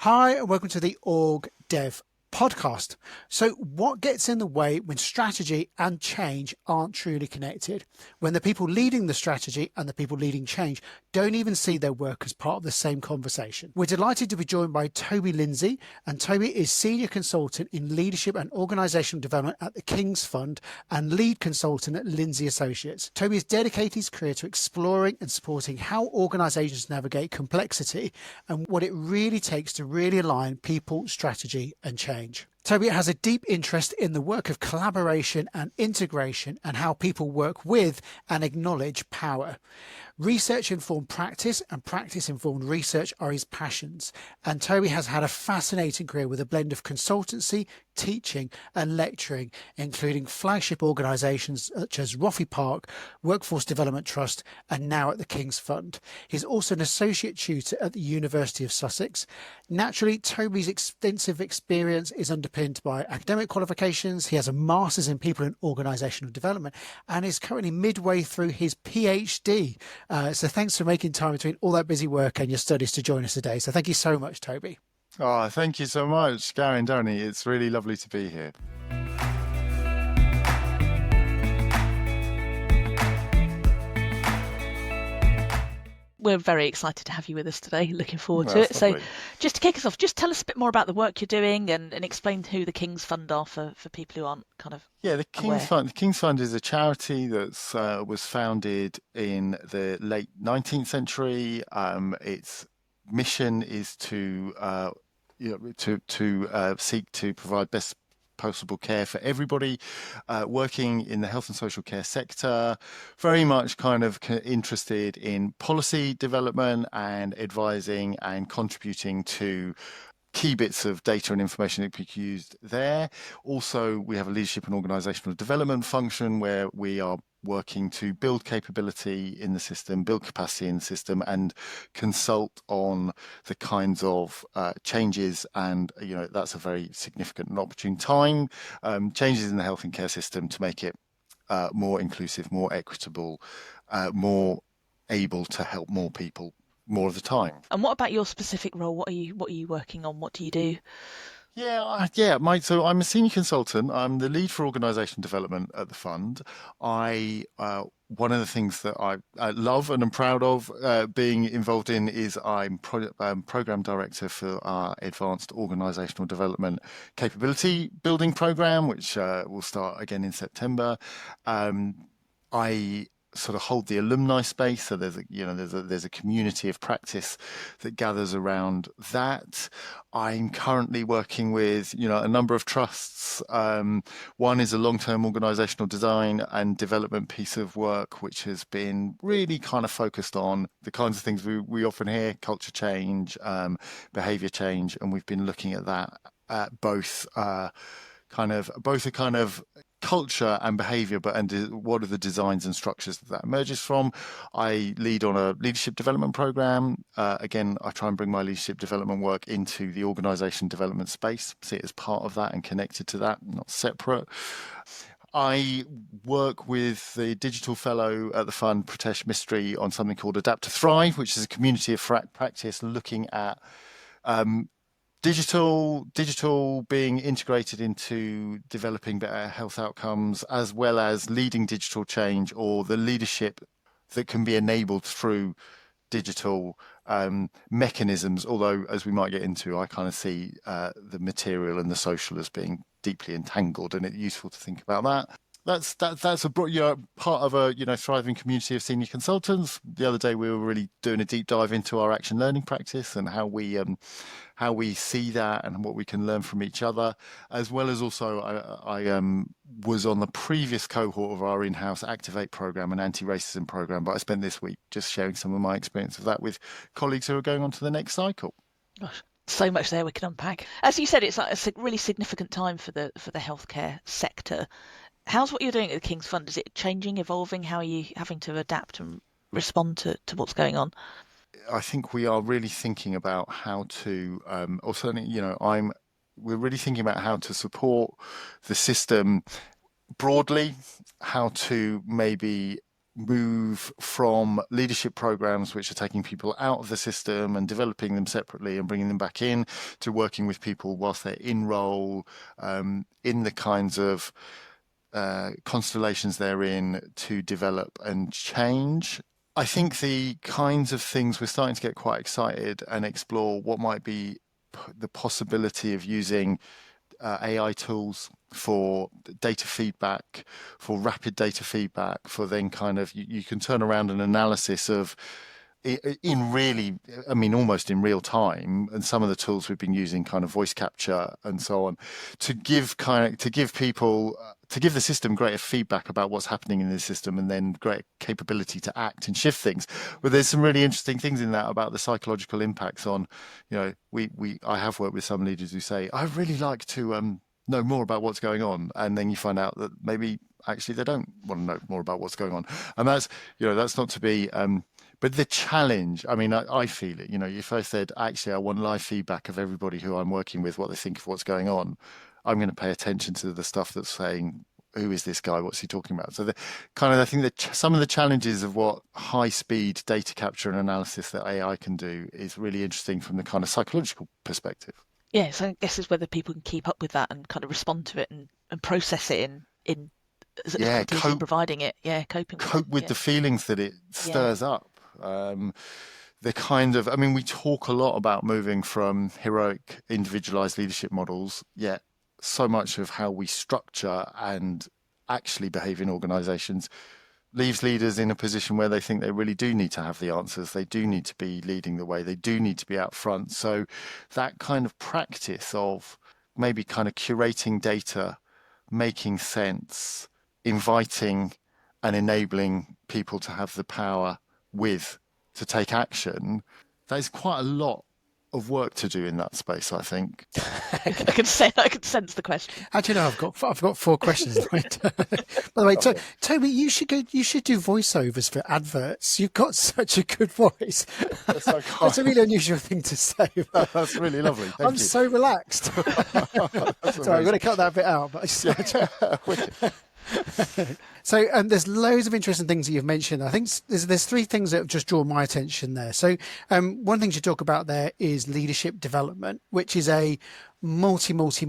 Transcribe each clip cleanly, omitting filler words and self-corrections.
Hi, and welcome to the OrgDev podcast. So what gets in the way when strategy and change aren't truly connected? When the people leading the strategy and the people leading change don't even see their work as part of the same conversation? We're delighted to be joined by Toby Lindsay, and Toby is Senior Consultant in Leadership and Organisational Development at the King's Fund and Lead Consultant at Lindsay Associates. Toby has dedicated his career to exploring and supporting how organisations navigate complexity and what it really takes to really align people, strategy and change. Toby has a deep interest in the work of collaboration and integration and how people work with and acknowledge power. Research-informed practice and practice-informed research are his passions, and Toby has had a fascinating career with a blend of consultancy, teaching and lecturing, including flagship organisations such as Roffey Park, Workforce Development Trust, and now at the King's Fund. He's also an associate tutor at the University of Sussex. Naturally, Toby's extensive experience is underpinned by academic qualifications. He has a master's in people and organisational development and is currently midway through his PhD. So thanks for making time between all that busy work and your studies to join us today. So thank you so much, Toby. Oh, thank you so much, Gary and Danny. It's really lovely to be here. We're very excited to have you with us today. Looking forward to it. Lovely. So just to kick us off, just tell us a bit more about the work you're doing and explain who the King's Fund are for people who aren't kind of the King's Fund. The King's Fund is a charity that was founded in the late 19th century. Its mission is to seek to provide best possible care for everybody working in the health and social care sector, very much kind of interested in policy development and advising and contributing to key bits of data and information that can be used there. Also, we have a leadership and organisational development function where we are working to build capability in the system, build capacity in the system, and consult on the kinds of changes. And, that's a very significant and opportune time. Changes in the health and care system to make it more inclusive, more equitable, more able to help more people more of the time. And what about your specific role? What are you working on? What do you do? So I'm a senior consultant. I'm the lead for organisational development at the fund. One of the things that I love and am proud of being involved in is I'm program director for our advanced organisational development capability building program, which will start again in September. I sort of hold the alumni space, so there's a community of practice that gathers around that. I'm currently working with a number of trusts. One is a long-term organisational design and development piece of work, which has been really kind of focused on the kinds of things we often hear: culture change, behaviour change, and we've been looking at that at both a kind of culture and behaviour, and what are the designs and structures that emerges from. I lead on a leadership development program. Again, I try and bring my leadership development work into the organisation development space, see it as part of that and connected to that, not separate. I work with the digital fellow at the fund, Pritesh Mistry, on something called Adapt to Thrive, which is a community of practice looking at digital being integrated into developing better health outcomes, as well as leading digital change, or the leadership that can be enabled through digital mechanisms. Although, as we might get into, I kind of see the material and the social as being deeply entangled, and it's useful to think about that. That's a part of a thriving community of senior consultants. The other day we were really doing a deep dive into our action learning practice and how we see that and what we can learn from each other, as well as also I was on the previous cohort of our in-house Activate program and anti-racism program, but I spent this week just sharing some of my experience of that with colleagues who are going on to the next cycle. Gosh, so much there we can unpack. As you said, it's like a really significant time for the healthcare sector. How's what you're doing at the King's Fund? Is it changing, evolving? How are you having to adapt and respond to what's going on? I think we are really thinking about how to, or certainly, we're really thinking about how to support the system broadly, how to maybe move from leadership programs which are taking people out of the system and developing them separately and bringing them back in, to working with people whilst they're in role, in the kinds of constellations they're in, to develop and change. I think the kinds of things we're starting to get quite excited and explore what might be the possibility of using AI tools for data feedback, for rapid data feedback, for then kind of you can turn around an analysis of in really, I mean, almost in real time, and some of the tools we've been using, kind of voice capture and so on, to give people, to give the system greater feedback about what's happening in the system, and then great capability to act and shift things. But there's some really interesting things in that about the psychological impacts on, I have worked with some leaders who say, I really like to know more about what's going on, and then you find out that maybe actually they don't want to know more about what's going on, and that's not to be but the challenge, I mean, I feel it. If I said, actually, I want live feedback of everybody who I'm working with, what they think of what's going on, I'm going to pay attention to the stuff that's saying, who is this guy? What's he talking about? So I think that some of the challenges of what high-speed data capture and analysis that AI can do is really interesting from the kind of psychological perspective. Yeah, so I guess it's whether people can keep up with that and kind of respond to it and process it in as quickly as providing it. Yeah, coping with the feelings that it stirs up. The kind of, I mean, we talk a lot about moving from heroic individualized leadership models, yet so much of how we structure and actually behave in organizations leaves leaders in a position where they think they really do need to have the answers. They do need to be leading the way. They do need to be out front. So that kind of practice of maybe kind of curating data, making sense, inviting and enabling people to have the power to take action, there's quite a lot of work to do in that space, I think. I can sense the question. Actually, no, I've got 4 questions. By the way, Toby, you should do voiceovers for adverts. You've got such a good voice. That's a really unusual thing to say. That's really lovely. Thank you. I'm so relaxed. Sorry, I'm going to cut that bit out. But so there's loads of interesting things that you've mentioned. I think there's 3 things that have just drawn my attention there. So one thing you talk about there is leadership development, which is a multi-billion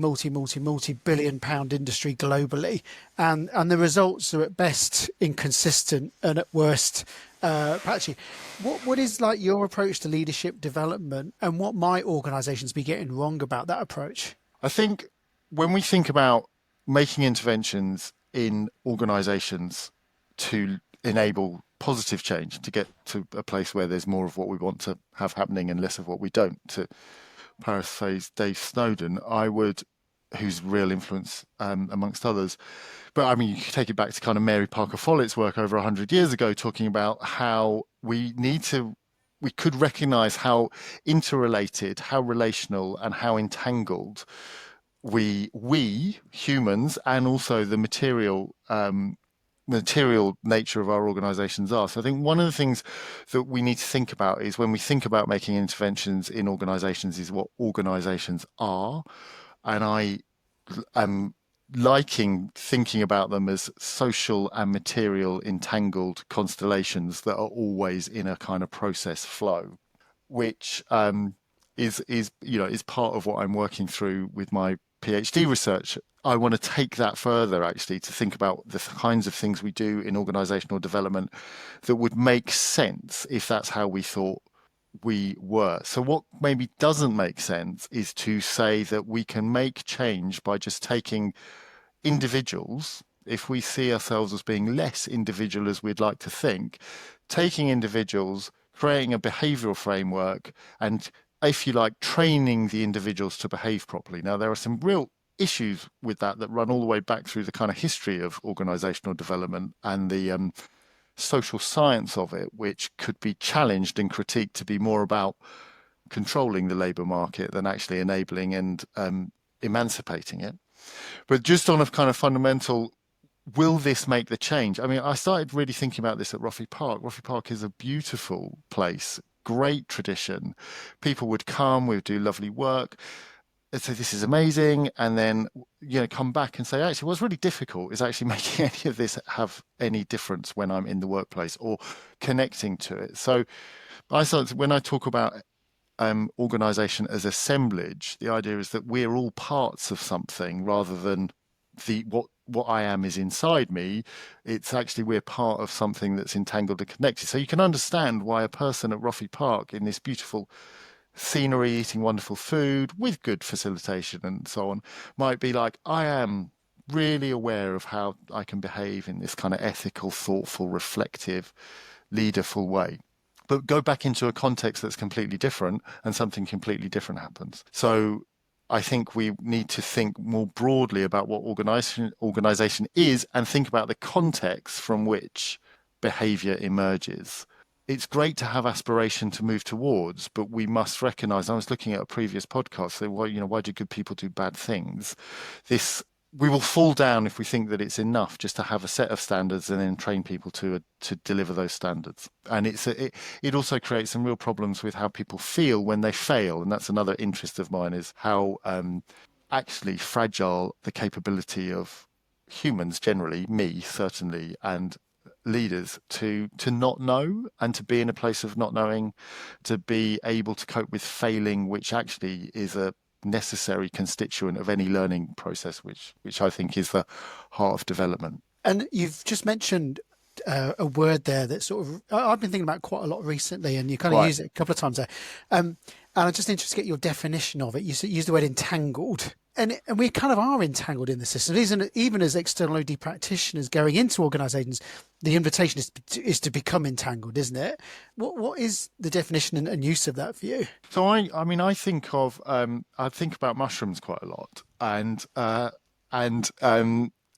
pound industry globally, and the results are at best inconsistent and at worst patchy. What is like your approach to leadership development, and what might organisations be getting wrong about that approach? I think when we think about making interventions in organizations to enable positive change, to get to a place where there's more of what we want to have happening and less of what we don't, to paraphrase Dave Snowden, who's real influence amongst others. But I mean, you could take it back to kind of Mary Parker Follett's work over 100 years ago, talking about how we could recognize how interrelated, how relational, and how entangled we humans and also the material nature of our organizations are. So I think one of the things that we need to think about is when we think about making interventions in organizations is what organizations are. And I am thinking about them as social and material entangled constellations that are always in a kind of process flow, which is part of what I'm working through with my PhD research. I want to take that further, actually, to think about the kinds of things we do in organizational development that would make sense if that's how we thought we were. So what maybe doesn't make sense is to say that we can make change by just taking individuals, if we see ourselves as being less individual as we'd like to think, taking individuals, creating a behavioral framework, and if you like, training the individuals to behave properly. Now, there are some real issues with that run all the way back through the kind of history of organizational development and the social science of it, which could be challenged and critiqued to be more about controlling the labour market than actually enabling and emancipating it. But just on a kind of fundamental, will this make the change? I mean, I started really thinking about this at Roffey Park. Roffey Park is a beautiful place, great tradition. People would come, we would do lovely work. say this is amazing, and then come back and say, actually, what's really difficult is actually making any of this have any difference when I'm in the workplace or connecting to it. So when I talk about organization as assemblage, the idea is that we're all parts of something rather than what I am is inside me. It's actually we're part of something that's entangled and connected. So you can understand why a person at Roffey Park in this beautiful scenery, eating wonderful food with good facilitation and so on, might be like, I am really aware of how I can behave in this kind of ethical, thoughtful, reflective, leaderful way. But go back into a context that's completely different and something completely different happens. So I think we need to think more broadly about what organization is and think about the context from which behavior emerges. It's great to have aspiration to move towards, but we must recognize, I was looking at a previous podcast, so why do good people do bad things? We will fall down if we think that it's enough just to have a set of standards and then train people to deliver those standards. And it also creates some real problems with how people feel when they fail. And that's another interest of mine, is how actually fragile the capability of humans generally, me certainly, and leaders to not know and to be in a place of not knowing, to be able to cope with failing, which actually is a necessary constituent of any learning process, which I think is the heart of development. And you've just mentioned a word there that sort of I've been thinking about quite a lot recently, and you kind of use it a couple of times there. And I'm just interested to get your definition of it. You use the word entangled. And we kind of are entangled in the system. Even as external OD practitioners going into organisations, the invitation is to become entangled, isn't it? What is the definition and use of that for you? So I think about mushrooms quite a lot, and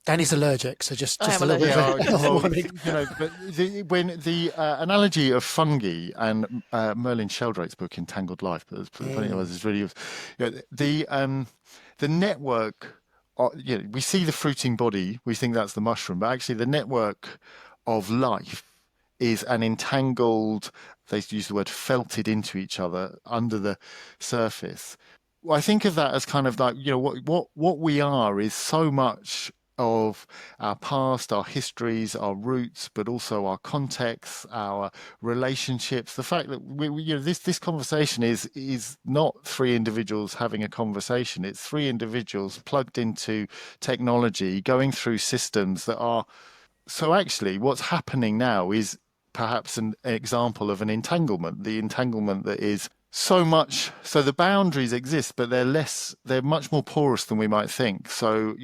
Danny's allergic, so just a little bit. But when the analogy of fungi and Merlin Sheldrake's book Entangled Life, but is really the network. We see the fruiting body, we think that's the mushroom, but actually the network of life is an entangled. They use the word felted into each other under the surface. I think of that as kind of like what we are is so much of our past, our histories, our roots, but also our contexts, our relationships. The fact that this conversation is not three individuals having a conversation. It's three individuals plugged into technology, going through systems that are. So actually, what's happening now is perhaps an example of an entanglement. The entanglement that is so much. So the boundaries exist, but they're much more porous than we might think. So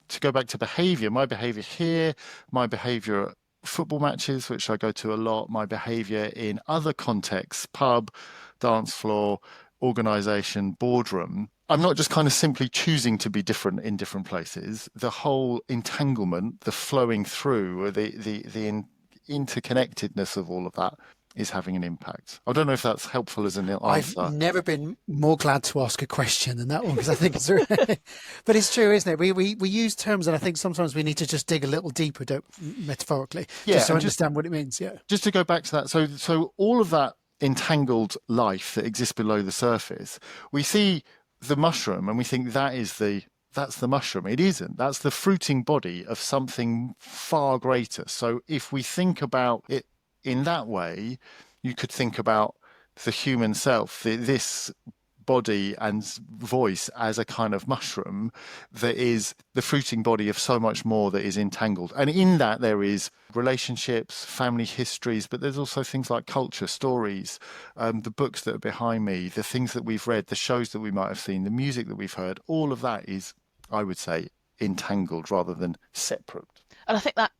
to go back to behavior, my behavior here, my behavior at football matches, which I go to a lot, my behavior in other contexts, pub, dance floor, organization, boardroom. I'm not just kind of simply choosing to be different in different places. The whole entanglement, the flowing through, the interconnectedness of all of that is having an impact. I don't know if that's helpful as an answer. I've never been more glad to ask a question than that one, because I think it's but it's true, isn't it? We use terms, and I think sometimes we need to just dig a little deeper, metaphorically, just to understand what it means. Yeah. Just to go back to that, so all of that entangled life that exists below the surface, we see the mushroom and we think that's the mushroom. It isn't. That's the fruiting body of something far greater. So if we think about it in that way, you could think about the human self, this body and voice, as a kind of mushroom that is the fruiting body of so much more that is entangled. And in that there is relationships, family histories, but there's also things like culture, stories, the books that are behind me, the things that we've read, the shows that we might have seen, the music that we've heard. All of that is, I would say, entangled rather than separate. And I think that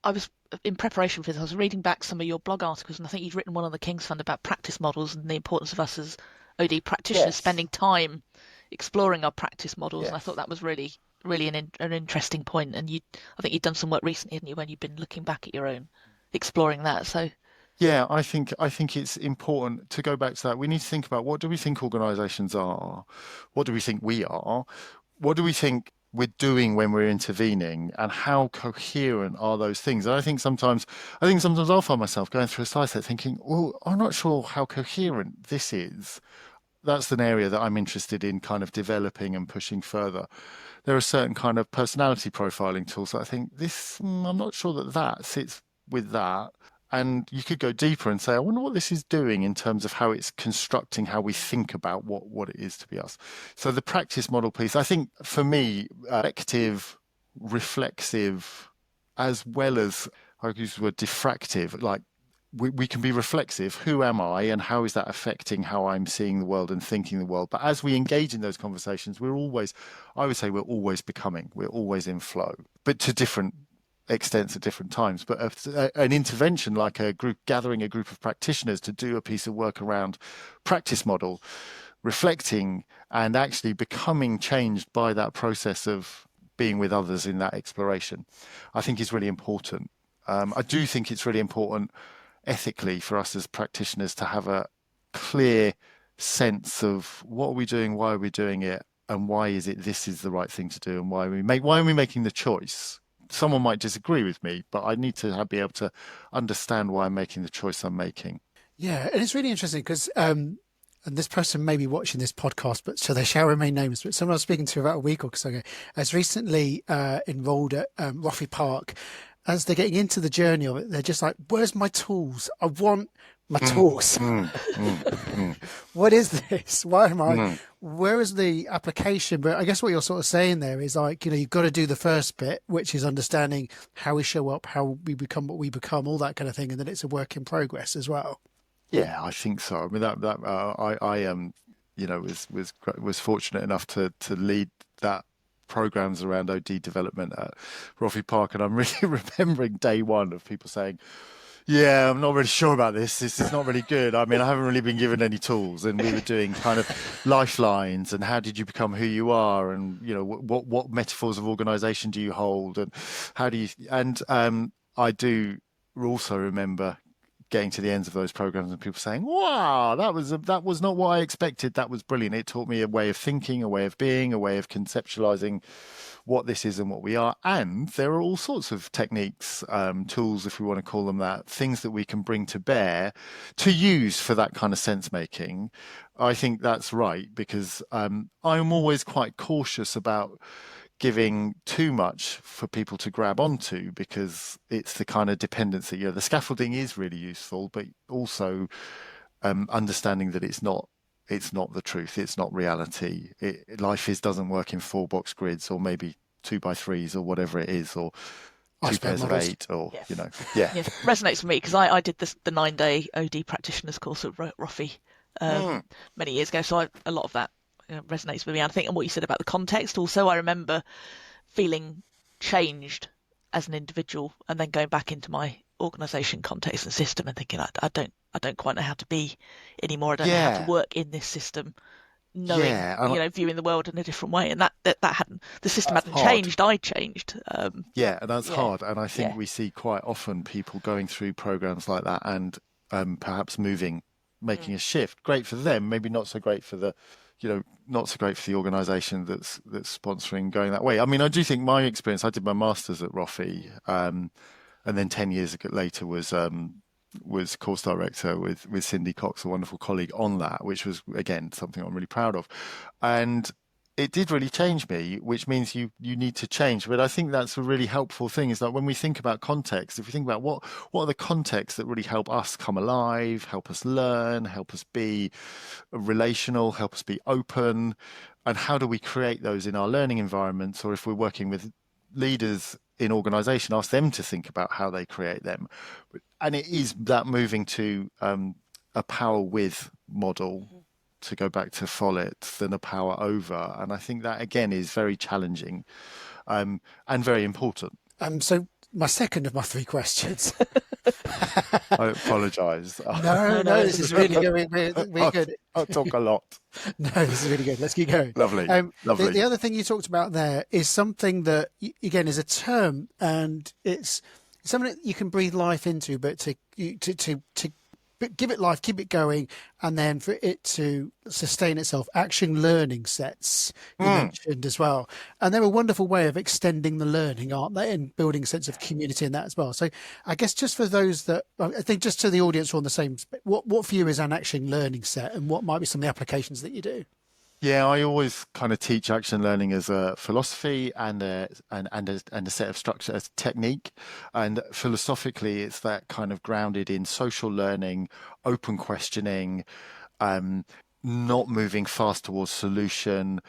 in preparation for this, I was reading back some of your blog articles, and I think you'd written one on the King's Fund about practice models and the importance of us as OD practitioners spending time exploring our practice models. Yes. And I thought that was really an interesting point. And I think you've done some work recently, haven't you, when you've been looking back at your own, exploring that. So yeah, I think it's important to go back to that. We need to think about, what do we think organisations are? What do we think we are? What do we think we're doing when we're intervening, and how coherent are those things? And I think sometimes I'll find myself going through a slide set thinking, well, I'm not sure how coherent this is. that's an area that I'm interested in kind of developing and pushing further. There are certain kind of personality profiling tools that I think I'm not sure that sits with that. And you could go deeper and say, I wonder what this is doing in terms of how it's constructing how we think about what it is to be us. So the practice model piece, I think for me, active, reflexive, as well as, I use the word diffractive, like we can be reflexive. Who am I and how is that affecting how I'm seeing the world and thinking the world? But as we engage in those conversations, I would say we're always becoming, we're always in flow, but to different extents at different times. But an intervention like gathering a group of practitioners to do a piece of work around practice model, reflecting and actually becoming changed by that process of being with others in that exploration, I think is really important. I do think it's really important ethically for us as practitioners to have a clear sense of what are we doing, why are we doing it, and why is it this is the right thing to do, and why are we making the choice. Someone might disagree with me, but I need to be able to understand why I'm making the choice I'm making. Yeah, and it's really interesting because, and this person may be watching this podcast, but so they shall remain nameless. But someone I was speaking to about a week or so ago has recently enrolled at Roffey Park. As they're getting into the journey of it, they're just like, where's my tools? I want my tools. What is this? Why am I? Where is the application? But I guess what you're sort of saying there is like, you've got to do the first bit, which is understanding how we show up, how we become what we become, all that kind of thing. And then it's a work in progress as well. Yeah, I think so. I mean, I was fortunate enough to lead that programs around OD development at Roffey Park, and I'm really remembering day one of people saying, yeah, I'm not really sure about this. This is not really good. I mean, I haven't really been given any tools, and we were doing kind of lifelines and how did you become who you are, and what metaphors of organisation do you hold, and how do you? And I do also remember getting to the ends of those programs and people saying, wow, that was not what I expected. That was brilliant. It taught me a way of thinking, a way of being, a way of conceptualizing what this is and what we are. And there are all sorts of techniques, tools, if we want to call them that, things that we can bring to bear to use for that kind of sense making. I think that's right, because I'm always quite cautious about giving too much for people to grab onto, because it's the kind of dependency. The scaffolding is really useful, but also understanding that it's not the truth, it's not reality. Life doesn't work in 4-box grids, or maybe 2x3s, or whatever it is, or 2 pairs of 8, or yeah. Resonates with me because I did the 9-day OD practitioners course at Roffey many years ago, so a lot of that resonates with me. And I think, and what you said about the context also, I remember feeling changed as an individual and then going back into my organisation context and system and thinking, I don't quite know how to be anymore. I don't know how to work in this system, knowing, viewing the world in a different way. And that hadn't, the system hadn't changed, I changed. And that's hard. And I think we see quite often people going through programs like that and perhaps making a shift. Great for them, maybe not so great for the not so great for the organisation that's sponsoring going that way. I mean, I do think my experience, I did my master's at Roffey, and then 10 years later was course director with Cindy Cox, a wonderful colleague, on that, which was, again, something I'm really proud of. And it did really change me, which means you need to change. But I think that's a really helpful thing, is that when we think about context, if we think about what are the contexts that really help us come alive, help us learn, help us be relational, help us be open, and how do we create those in our learning environments, or if we're working with leaders in organisation, ask them to think about how they create them. And it is that moving to a power with model, to go back to Follett, than a power over. And I think that, again, is very challenging and very important. So my second of my 3 questions. I apologise. No, this is really good. We're good. I'll talk a lot. No, this is really good. Let's keep going. Lovely. Lovely. The other thing you talked about there is something that, again, is a term, and it's something that you can breathe life into, but to give it life, keep it going, and then for it to sustain itself. Action learning sets you mentioned as well, and they're a wonderful way of extending the learning, aren't they, and building a sense of community in that as well. So I guess just for those that, I think just to the audience who are on the same, what for you is an action learning set, and what might be some of the applications that you do? Yeah, I always kind of teach action learning as a philosophy and a set of structure as technique. And philosophically, it's that kind of grounded in social learning, open questioning, not moving fast towards solution,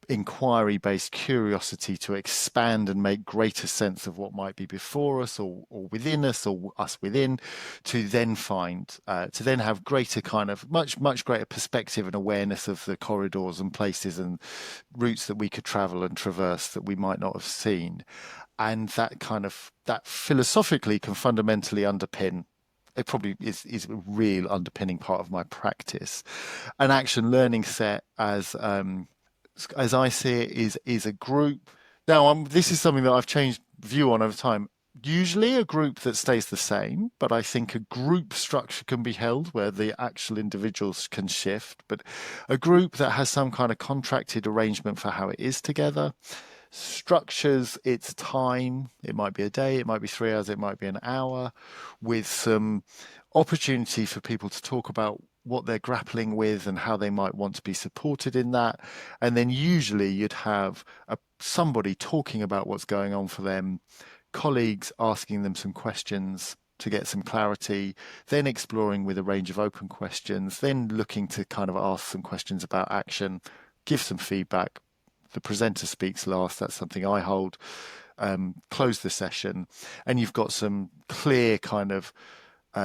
inquiry-based curiosity to expand and make greater sense of what might be before us or within us or us within, to then have greater kind of much greater perspective and awareness of the corridors and places and routes that we could travel and traverse that we might not have seen. And that philosophically can fundamentally underpin, it probably is a real underpinning part of my practice. An action learning set, as I see it, is a group. Now, this is something that I've changed view on over time. Usually a group that stays the same, but I think a group structure can be held where the actual individuals can shift. But a group that has some kind of contracted arrangement for how it is together, structures its time. It might be a day, it might be 3 hours, it might be an hour, with some opportunity for people to talk about what they're grappling with and how they might want to be supported in that. And then usually you'd have somebody talking about what's going on for them, colleagues asking them some questions to get some clarity, then exploring with a range of open questions, then looking to kind of ask some questions about action, give some feedback. The presenter speaks last. That's something I hold. Close the session. And you've got some clear kind of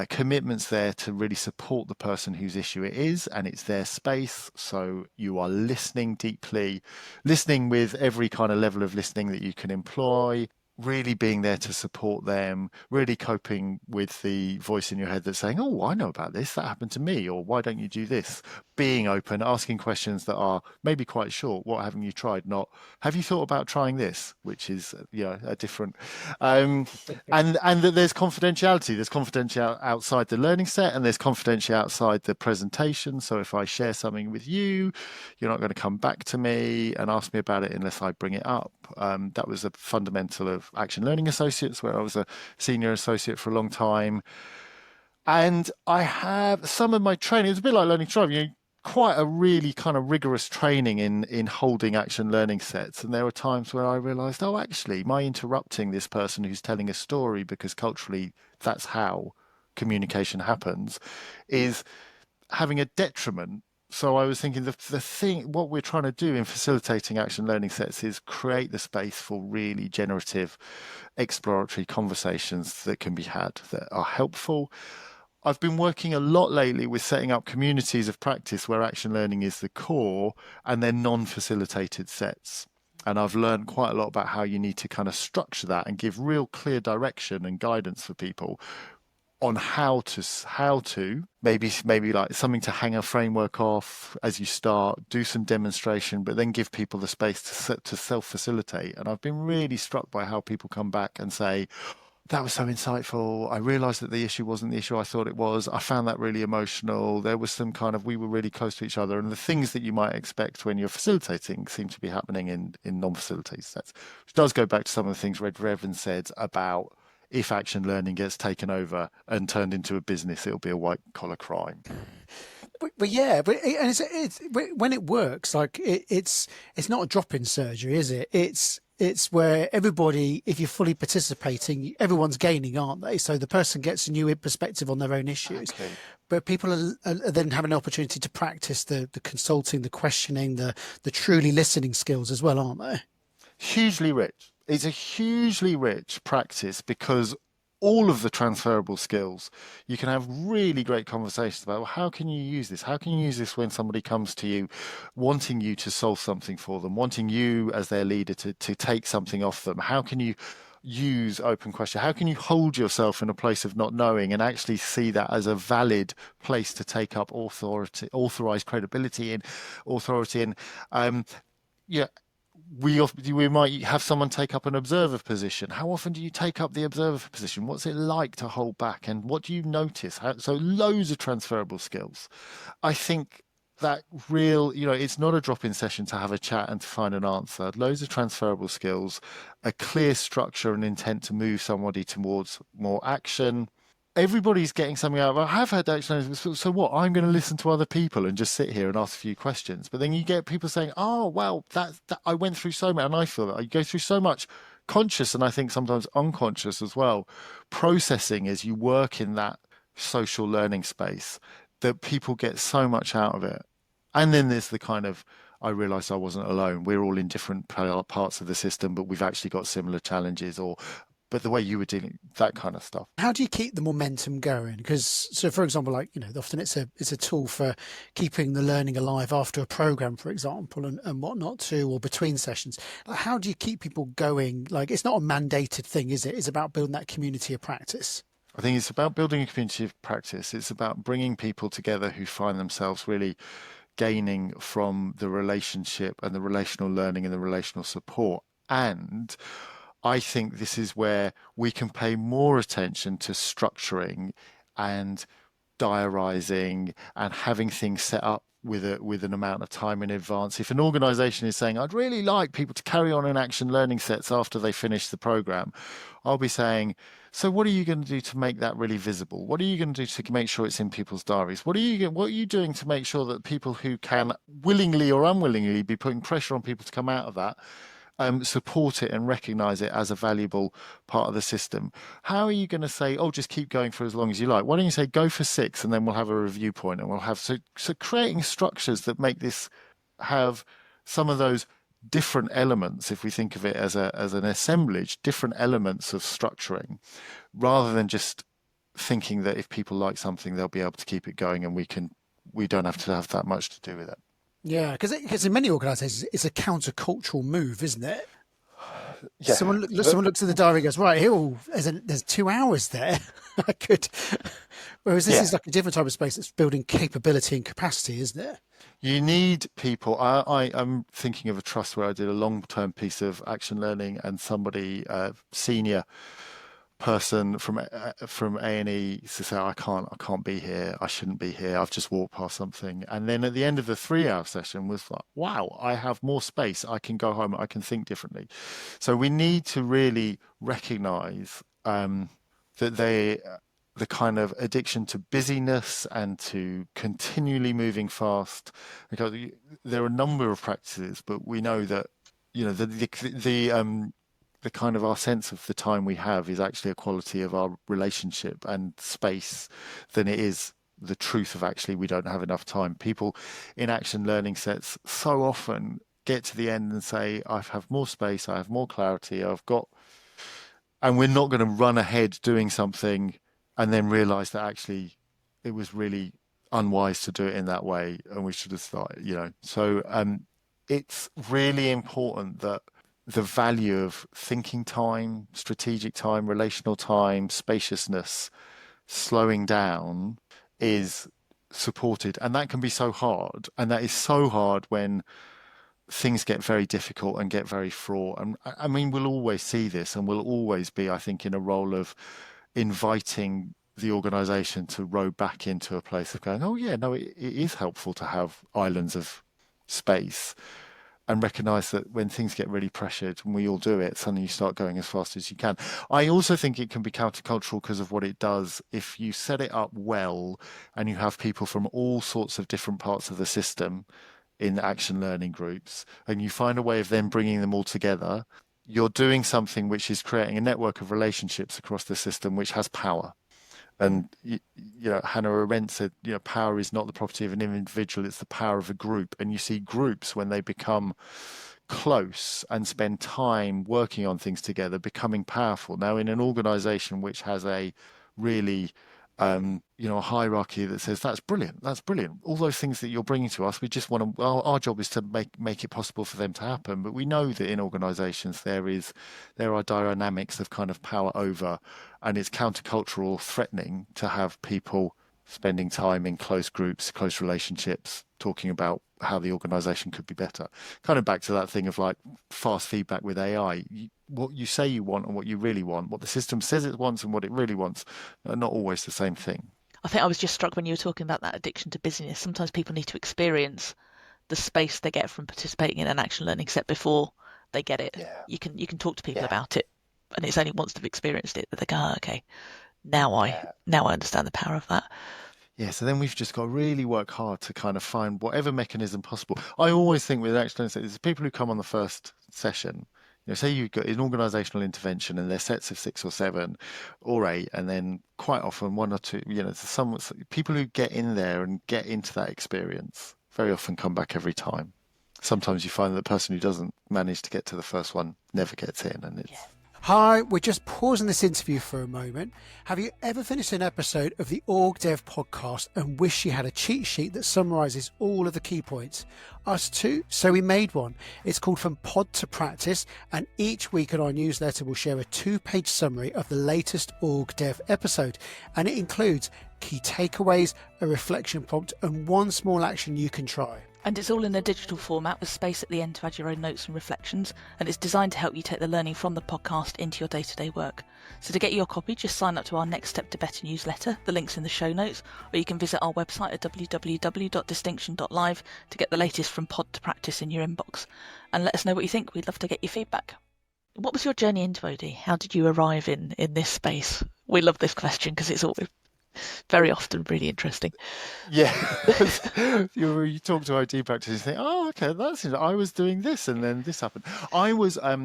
commitments there to really support the person whose issue it is, and it's their space. So you are listening deeply, listening with every kind of level of listening that you can employ, really being there to support them, really coping with the voice in your head that's saying, oh, I know about this, that happened to me, or why don't you do this? Being open, asking questions that are maybe quite short. What haven't you tried? Not, have you thought about trying this? Which is, a different, and that there's confidentiality. There's confidentiality outside the learning set, and there's confidentiality outside the presentation. So if I share something with you, you're not going to come back to me and ask me about it unless I bring it up. That was a fundamental of Action Learning Associates, where I was a senior associate for a long time. And I have some of my training, it's a bit like learning to drive, quite a really kind of rigorous training in holding action learning sets. And there were times where I realized, oh, actually, my interrupting this person who's telling a story, because culturally that's how communication happens, is having a detriment. So I was thinking what we're trying to do in facilitating action learning sets is create the space for really generative, exploratory conversations that can be had that are helpful. I've been working a lot lately with setting up communities of practice where action learning is the core, and then non-facilitated sets. And I've learned quite a lot about how you need to kind of structure that and give real clear direction and guidance for people on how to maybe like something to hang a framework off as you start, do some demonstration, but then give people the space to self-facilitate. And I've been really struck by how people come back and say, that was so insightful. I realized that the issue wasn't the issue I thought it was. I found that really emotional. There was some kind of, we were really close to each other. And the things that you might expect when you're facilitating seem to be happening in non-facilitated sets, which does go back to some of the things Red Reverend said about, if action learning gets taken over and turned into a business, it'll be a white collar crime. But yeah, it's when it works, like it's not a drop-in surgery, is it? It's where everybody, if you're fully participating, everyone's gaining, aren't they? So the person gets a new perspective on their own issues. Okay. But people are then having an opportunity to practice the consulting, the questioning, the truly listening skills as well, aren't they? Hugely rich. It's a hugely rich practice because all of the transferable skills, you can have really great conversations about, well, how can you use this? How can you use this when somebody comes to you wanting you to solve something for them, wanting you as their leader to take something off them? How can you use open question? How can you hold yourself in a place of not knowing and actually see that as a valid place to take up authorized credibility and authority? And we might have someone take up an observer position. How often do you take up the observer position? What's it like to hold back? And what do you notice? So loads of transferable skills. I think that it's not a drop-in session to have a chat and to find an answer. Loads of transferable skills, a clear structure and intent to move somebody towards more action. Everybody's getting something out of it. I have had action. So what? I'm going to listen to other people and just sit here and ask a few questions. But then you get people saying, "Oh, wow, that I went through so much," and I feel that you go through so much conscious and I think sometimes unconscious as well, processing as you work in that social learning space, that people get so much out of it. And then there's the kind of, I realised I wasn't alone. We're all in different parts of the system, but we've actually got similar challenges, but the way you were dealing, that kind of stuff. How do you keep the momentum going? Because, so for example, like, often it's a tool for keeping the learning alive after a program, for example, and whatnot too, or between sessions. Like, how do you keep people going? Like, it's not a mandated thing, is it? It's about building that community of practice. I think it's about building a community of practice. It's about bringing people together who find themselves really gaining from the relationship and the relational learning and the relational support. And I think this is where we can pay more attention to structuring and diarising and having things set up with an amount of time in advance. If an organisation is saying, "I'd really like people to carry on in action learning sets after they finish the programme," I'll be saying, "So what are you going to do to make that really visible? What are you going to do to make sure it's in people's diaries? What are you doing to make sure that people who can willingly or unwillingly be putting pressure on people to come out of that support it and recognise it as a valuable part of the system? How are you going to say, oh, just keep going for as long as you like? Why don't you say go for 6 and then we'll have a review point and we'll have so creating structures that make this have some of those different elements, if we think of it as an assemblage, different elements of structuring, rather than just thinking that if people like something, they'll be able to keep it going and we don't have to have that much to do with it. Yeah, because in many organisations, it's a countercultural move, isn't it? Yeah. Someone looks at the diary and goes, right, here, there's 2 hours there. I could. Whereas this is like a different type of space that's building capability and capacity, isn't it? You need people. I'm thinking of a trust where I did a long-term piece of action learning, and somebody, senior person from A&E to say, I can't be here, I shouldn't be here, I've just walked past something. And then at the end of the 3-hour session was like, wow, I have more space, I can go home, I can think differently. So we need to really recognize that the kind of addiction to busyness and to continually moving fast, because there are a number of practices, but we know that the kind of our sense of the time we have is actually a quality of our relationship and space than it is the truth of actually we don't have enough time. People in action learning sets so often get to the end and say, I have more space, I have more clarity, and we're not going to run ahead doing something and then realize that actually it was really unwise to do it in that way and we should have started, So it's really important that the value of thinking time, strategic time, relational time, spaciousness, slowing down is supported. And that can be so hard. And that is so hard when things get very difficult and get very fraught. And I mean, we'll always see this and we'll always be, I think, in a role of inviting the organisation to row back into a place of going, oh, yeah, no, it is helpful to have islands of space. And recognise that when things get really pressured, and we all do it, suddenly you start going as fast as you can. I also think it can be countercultural because of what it does. If you set it up well and you have people from all sorts of different parts of the system in action learning groups, and you find a way of then bringing them all together, you're doing something which is creating a network of relationships across the system which has power. And, Hannah Arendt said, power is not the property of an individual, it's the power of a group. And you see groups, when they become close and spend time working on things together, becoming powerful. Now, in an organization which has a really, a hierarchy that says, that's brilliant. All those things that you're bringing to us, we just want to, our job is to make it possible for them to happen. But we know that in organizations, there are dynamics of kind of power over, and it's countercultural, threatening to have people spending time in close groups, close relationships, talking about how the organization could be better. Kind of back to that thing of like fast feedback with AI. What you say you want and what you really want, what the system says it wants and what it really wants, are not always the same thing. I think I was just struck when you were talking about that addiction to busyness. Sometimes people need to experience the space they get from participating in an action learning set before they get it. Yeah. You can talk to people Yeah. about it, and it's only once they've experienced it that they go, oh, okay, now I understand the power of that. Yeah, so then we've just got to really work hard to kind of find whatever mechanism possible. I always think with action learning sets, people who come on the first session, say you've got an organisational intervention and there's sets of 6 or 7 or 8, and then quite often 1 or 2, some people who get in there and get into that experience very often come back every time. Sometimes you find that the person who doesn't manage to get to the first one never gets in, and it's... Hi, we're just pausing this interview for a moment. Have you ever finished an episode of the OrgDev podcast and wish you had a cheat sheet that summarises all of the key points? Us too, so we made one. It's called From Pod to Practice, and each week in our newsletter we'll share a 2-page summary of the latest OrgDev episode, and it includes key takeaways, a reflection prompt, and one small action you can try. And it's all in a digital format with space at the end to add your own notes and reflections, and it's designed to help you take the learning from the podcast into your day-to-day work. So to get your copy, just sign up to our Next Step to Better newsletter. The link's in the show notes, or you can visit our website at www.distinction.live to get the latest From Pod to Practice in your inbox. And let us know what you think. We'd love to get your feedback. What was your journey into OD? How did you arrive in this space? We love this question because it's always very often really interesting. Yeah. you talk to IT practice, you think, oh, okay, that's it. I was doing this and then this happened. I was, I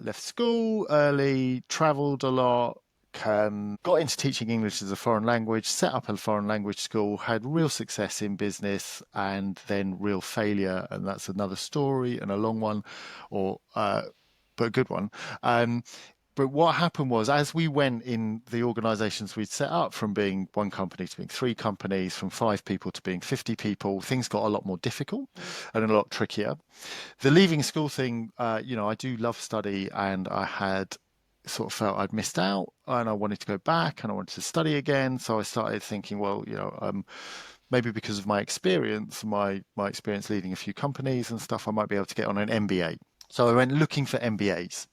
left school early, travelled a lot, got into teaching English as a foreign language, set up a foreign language school, had real success in business and then real failure. And that's another story and a long one, but a good one. But what happened was, as we went in the organisations we'd set up, from being 1 company to being 3 companies, from 5 people to being 50 people, things got a lot more difficult and a lot trickier. The leaving school thing, I do love study, and I had sort of felt I'd missed out, and I wanted to go back and I wanted to study again. So I started thinking, well, maybe because of my experience, my experience leading a few companies and stuff, I might be able to get on an MBA. So I went looking for MBAs.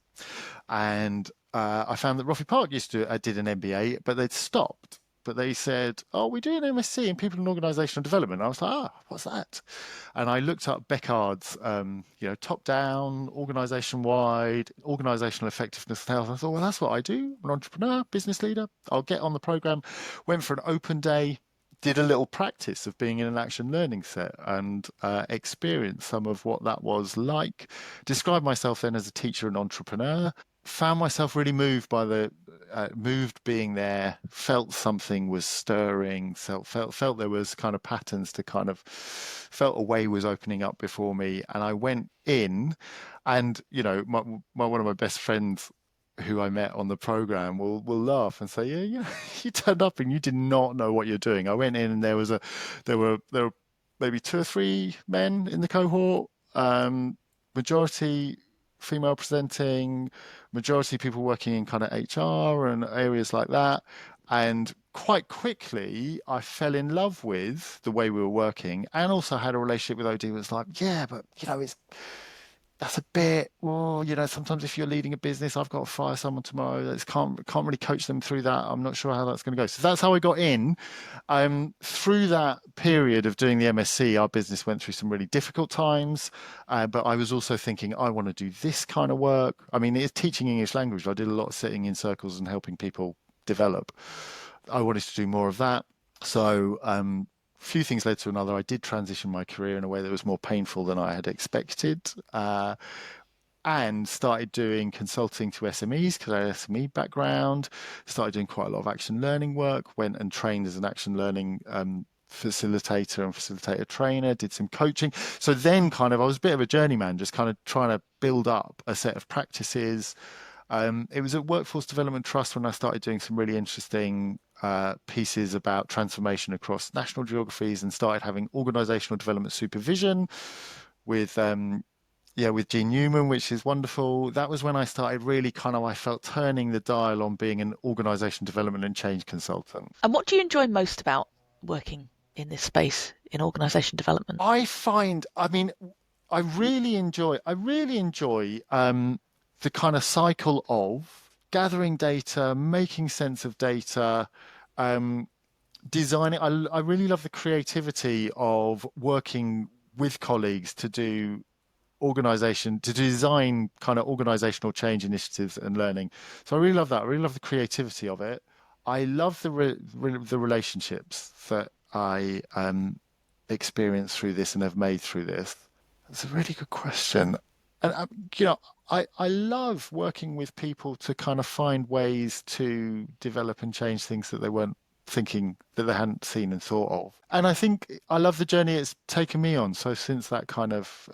And I found that Roffey Park did an MBA, but they'd stopped. But they said, oh, we do an MSc in People and Organisational Development. And I was like, what's that? And I looked up Beckard's, top-down, organisation-wide, organisational effectiveness and health. I thought, well, that's what I do. I'm an entrepreneur, business leader. I'll get on the programme. Went for an open day, did a little practice of being in an action learning set and experienced some of what that was like. Described myself then as a teacher and entrepreneur. Found myself really moved by moved being there, felt something was stirring, felt there was kind of patterns to felt a way was opening up before me. And I went in, and, one of my best friends who I met on the program will laugh and say, yeah, you turned up and you did not know what you're doing. I went in and there were maybe 2 or 3 men in the cohort, majority female presenting, majority people working in kind of HR and areas like that. And quite quickly, I fell in love with the way we were working, and also had a relationship with OD. It was like, yeah, but that's a bit, sometimes if you're leading a business, I've got to fire someone tomorrow. Can't really coach them through that. I'm not sure how that's going to go. So that's how I got in. Through that period of doing the MSc, our business went through some really difficult times. But I was also thinking, I want to do this kind of work. I mean, it's teaching English language. I did a lot of sitting in circles and helping people develop. I wanted to do more of that. So, few things led to another. I did transition my career in a way that was more painful than I had expected, and started doing consulting to SMEs because I had an SME background. Started doing quite a lot of action learning work, went and trained as an action learning facilitator and facilitator trainer, did some coaching. So then I was a bit of a journeyman, just kind of trying to build up a set of practices. It was at Workforce Development Trust when I started doing some really interesting pieces about transformation across national geographies, and started having organisational development supervision with Jean Newman, which is wonderful. That was when I started really I felt turning the dial on being an organisation development and change consultant. And what do you enjoy most about working in this space in organisation development? I really enjoy the kind of cycle of gathering data, making sense of data, um, designing. I really love the creativity of working with colleagues to design kind of organizational change initiatives and learning. So I really love that. I really love the creativity of it. I love the relationships that I experienced through this and have made through this. That's a really good question. And you know, I love working with people to kind of find ways to develop and change things that they weren't thinking, that they hadn't seen and thought of. And I think I love the journey it's taken me on. So since that kind of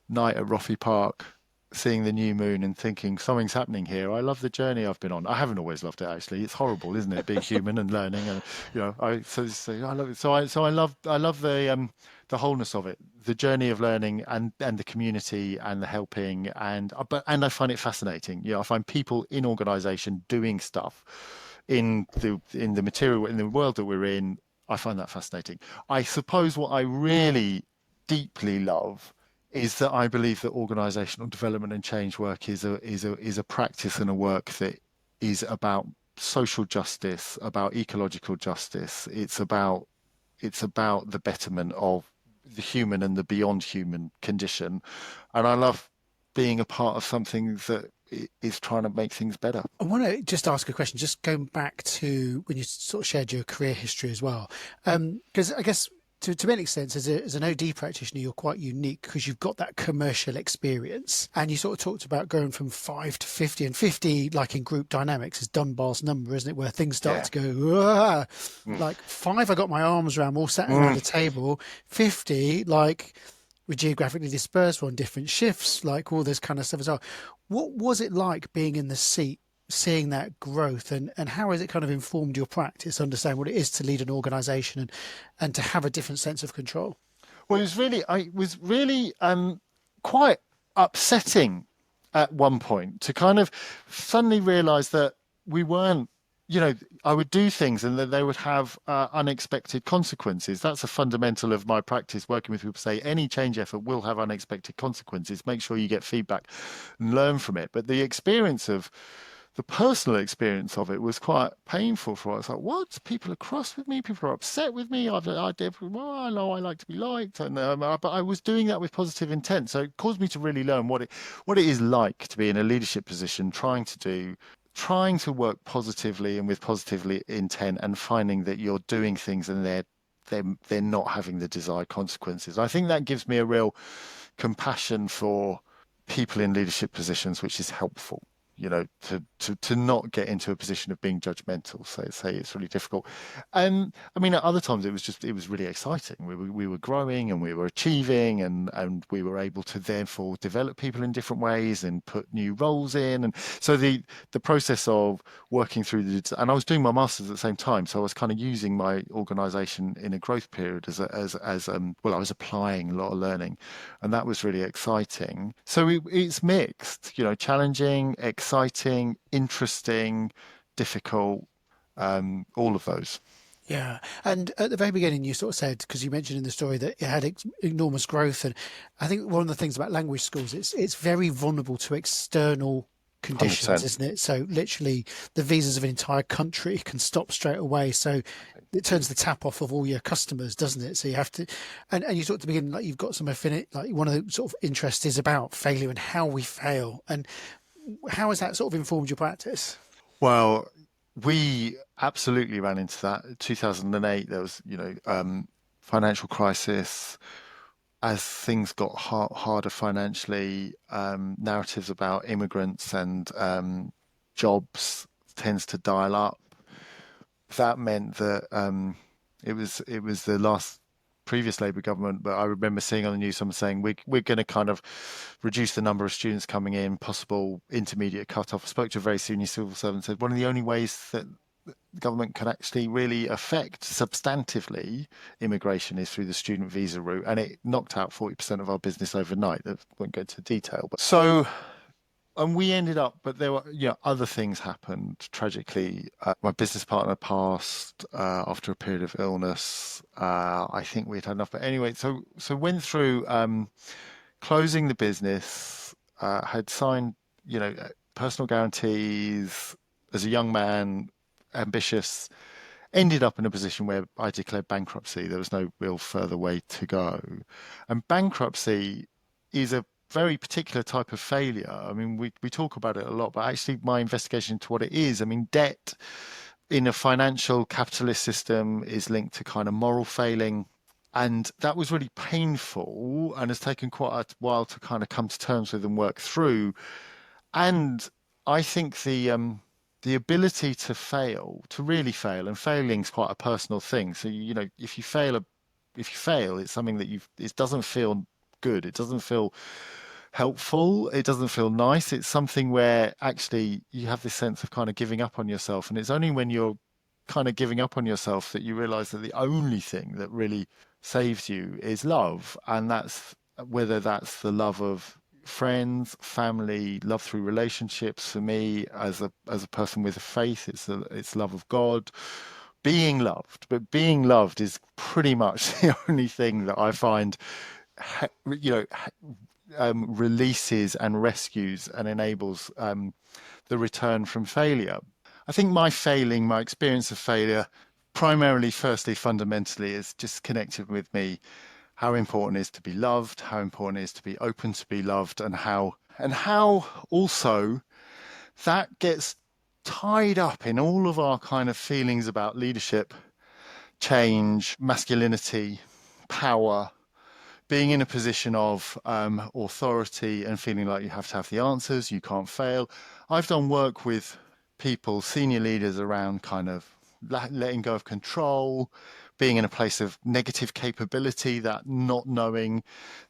night at Roffey Park, seeing the new moon and thinking something's happening here. I love the journey I've been on. I haven't always loved it actually. It's horrible, isn't it? Being human and learning, and I love it. I love the wholeness of it, the journey of learning and the community and the helping and I find it fascinating. I find people in organisation doing stuff in the material in the world that we're in. I find that fascinating. I suppose what I really deeply love is that I believe that organisational development and change work is a practice and a work that is about social justice, about ecological justice. It's about the betterment of the human and the beyond human condition, and I love being a part of something that is trying to make things better. I want to just ask a question, just going back to when you sort of shared your career history as well, because I guess to make sense, as an OD practitioner, you're quite unique because you've got that commercial experience, and you sort of talked about going from 5 to 50, and 50, like in group dynamics, is Dunbar's number, isn't it? Where things start to go, like 5, I got my arms around, all sat around a table. 50, like we're geographically dispersed, we're on different shifts, like all this kind of stuff as well. What was it like being in the seat, seeing that growth, and how has it kind of informed your practice, understand what it is to lead an organization and to have a different sense of control? Well, it was really quite upsetting at one point to kind of suddenly realize that we weren't, I would do things and that they would have unexpected consequences. That's a fundamental of my practice, working with people. Say any change effort will have unexpected consequences. Make sure you get feedback and learn from it. But the personal experience of it was quite painful for us. Like, what? People are cross with me. People are upset with me. I did. Well, I know I like to be liked, and but I was doing that with positive intent. So it caused me to really learn what it is like to be in a leadership position, trying to work positively and with positively intent, and finding that you're doing things and they're not having the desired consequences. I think that gives me a real compassion for people in leadership positions, which is helpful. To not get into a position of being judgmental. So say it's really difficult. And I mean, at other times it was really exciting. We were growing and we were achieving, and we were able to therefore develop people in different ways and put new roles in. And so the process of working through and I was doing my master's at the same time, so I was kind of using my organisation in a growth period as well, I was applying a lot of learning, and that was really exciting. So it's mixed, challenging, exciting, interesting, difficult, all of those. Yeah. And at the very beginning, you sort of said, because you mentioned in the story that it had enormous growth. And I think one of the things about language schools, it's very vulnerable to external conditions, 100%. isn't it? So literally the visas of an entire country can stop straight away. So it turns the tap off of all your customers, doesn't it? So you have to, and you talked at the beginning, like you've got some affinity, like one of the sort of interests is about failure and how we fail. And how has that sort of informed your practice? Well, we absolutely ran into that. 2008, there was, financial crisis. As things got harder financially, narratives about immigrants and jobs tends to dial up. That meant that it was the last previous Labour government, but I remember seeing on the news someone saying we're going to kind of reduce the number of students coming in, possible intermediate cut-off. I spoke to a very senior civil servant and said one of the only ways that the government can actually really affect substantively immigration is through the student visa route, and it knocked out 40% of our business overnight. I won't go into detail, but so And we ended up, but there were, other things happened tragically. My business partner passed after a period of illness. I think we'd had enough. But anyway, so went through closing the business, had signed, personal guarantees as a young man, ambitious, ended up in a position where I declared bankruptcy. There was no real further way to go. And bankruptcy is a very particular type of failure. I mean, we talk about it a lot, but actually my investigation into what it is, I mean, debt in a financial capitalist system is linked to kind of moral failing. And that was really painful and has taken quite a while to kind of come to terms with and work through. And I think the ability to fail, to really fail, and failing is quite a personal thing. So, if you fail, it's something that it doesn't feel good. It doesn't feel helpful. It doesn't feel nice. It's something where actually you have this sense of kind of giving up on yourself. And it's only when you're kind of giving up on yourself that you realize that the only thing that really saves you is love. And that's whether that's the love of friends, family, love through relationships. For me, as a person with a faith, it's love of God, being loved. But being loved is pretty much the only thing that I find, releases and rescues and enables the return from failure. I think my experience of failure, primarily, firstly, fundamentally, is just connected with me. How important it is to be loved, how important it is to be open to be loved, and how also that gets tied up in all of our kind of feelings about leadership, change, masculinity, power, being in a position of authority and feeling like you have to have the answers, you can't fail. I've done work with people, senior leaders, around kind of letting go of control, being in a place of negative capability, that not knowing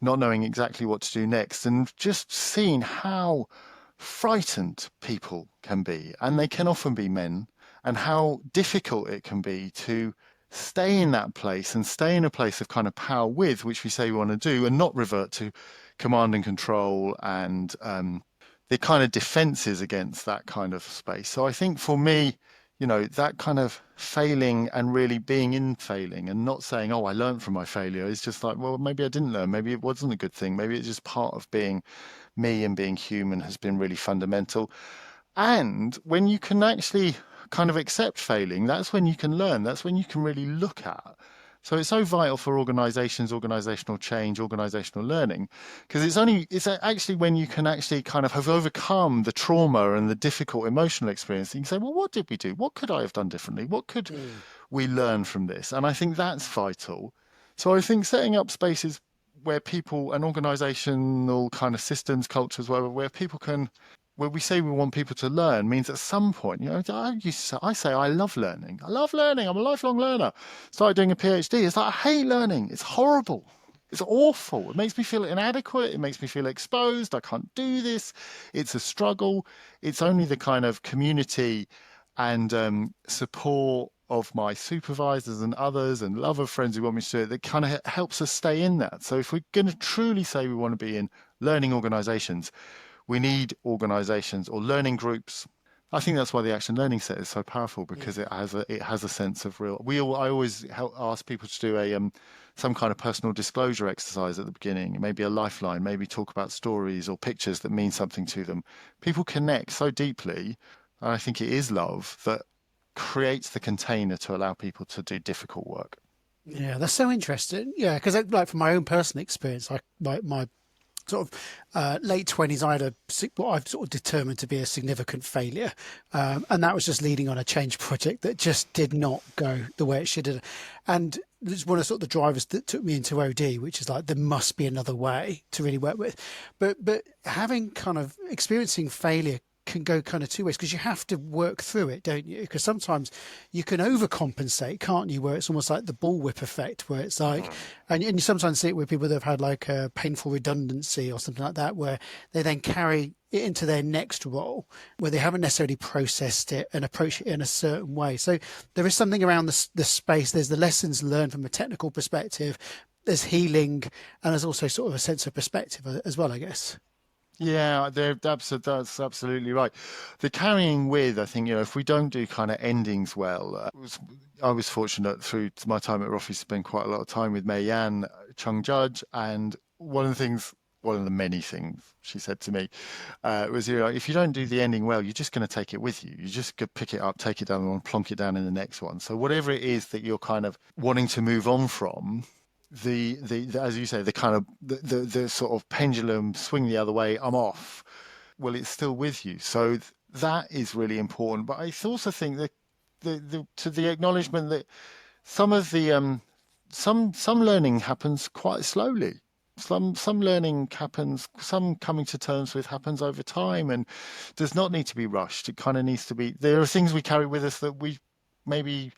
exactly what to do next, and just seeing how frightened people can be, and they can often be men, and how difficult it can be to stay in that place and stay in a place of kind of power with which we say we want to do, and not revert to command and control and the kind of defenses against that kind of space. So I think for me, that kind of failing and really being in failing and not saying, oh, I learned from my failure, is just like, well, maybe I didn't learn. Maybe it wasn't a good thing. Maybe it's just part of being me and being human has been really fundamental. And when you can actually kind of accept failing, that's when you can learn. That's when you can really look at. So it's so vital for organizations, organizational change, organizational learning, because it's actually when you can actually kind of have overcome the trauma and the difficult emotional experience, you can say, well, what did we do? What could I have done differently? What could we learn from this? And I think that's vital. So I think setting up spaces where people and organizational kind of systems, cultures, where people can, where we say we want people to learn, means at some point, I say I love learning. I love learning. I'm a lifelong learner. Started doing a PhD. It's like, I hate learning. It's horrible. It's awful. It makes me feel inadequate. It makes me feel exposed. I can't do this. It's a struggle. It's only the kind of community and support of my supervisors and others and love of friends who want me to do it that kind of helps us stay in that. So if we're going to truly say we want to be in learning organizations, we need organizations or learning groups. I think that's why the Action Learning Set is so powerful, because it has a sense of real. I always ask people to do some kind of personal disclosure exercise at the beginning, maybe a lifeline, maybe talk about stories or pictures that mean something to them. People connect so deeply, and I think it is love that creates the container to allow people to do difficult work. Yeah, that's so interesting. Yeah, because like from my own personal experience, my sort of late 20s, I had what I've sort of determined to be a significant failure. And that was just leading on a change project that just did not go the way it should have. And it's one of sort of the drivers that took me into OD, which is like, there must be another way to really work with. But having kind of experiencing failure can go kind of two ways, because you have to work through it, don't you? Because sometimes you can overcompensate, can't you? Where it's almost like the bullwhip effect, where it's like, and you sometimes see it with people that have had like a painful redundancy or something like that, where they then carry it into their next role, where they haven't necessarily processed it and approached it in a certain way. So there is something around the space. There's the lessons learned from a technical perspective, there's healing, and there's also sort of a sense of perspective as well, I guess. Yeah, that's absolutely right. The carrying with, I think, if we don't do kind of endings well, I was fortunate through my time at Roffey to spend quite a lot of time with Mei Yan Chung Judge, and one of the many things she said to me was, if you don't do the ending well, you're just going to take it with you. You just go pick it up, take it down, and plonk it down in the next one. So whatever it is that you're kind of wanting to move on from, the as you say, the kind of the sort of pendulum swing the other way, I'm off. Well, it's still with you. So that is really important. But I also think that to the acknowledgement that some of the some learning happens quite slowly. Some learning happens, some coming to terms with happens over time and does not need to be rushed. It kind of needs to be. There are things we carry with us that we maybe